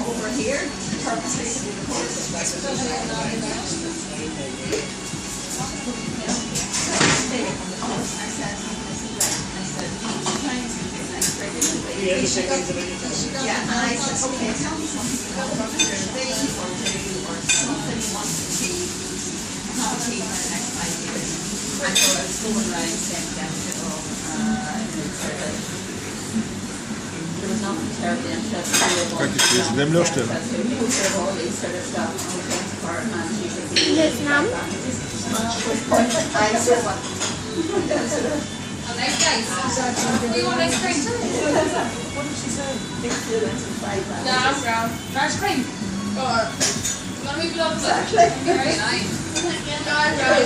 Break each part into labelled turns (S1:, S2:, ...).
S1: Over here, purposely to be recorded. Yeah, and I said, okay, tell me something about what you're going to be or do or something you want to achieve, not achieve in the next 5 years. And so I was going around saying that there was nothing terribly interesting.
S2: Kijk, het is hem lusten.
S3: His mom?
S4: Nice guys. Do you want ice cream?
S1: What did she say? Big students and 5 rounds.
S4: No, I'm brown. Ice cream. Or you want me gloves?
S1: Exactly.
S4: Very nice. No, I'm brown.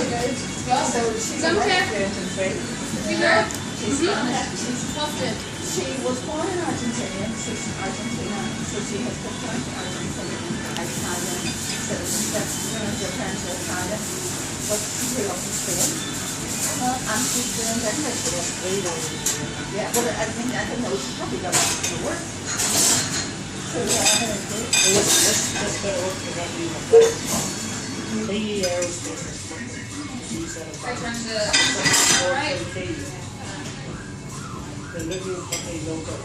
S1: So she's a
S4: Okay.
S1: student in training.
S4: You know?
S1: She's
S4: What's it?
S1: She was born in Argentina, so she has got point to Argentina and Italian citizenship. Her parents are Italian, but she grew up in Spain. And she's doing English for us. Yeah, well, I don't know, she probably got off to work. So,
S4: I turned the... Alright.
S5: The living company logo.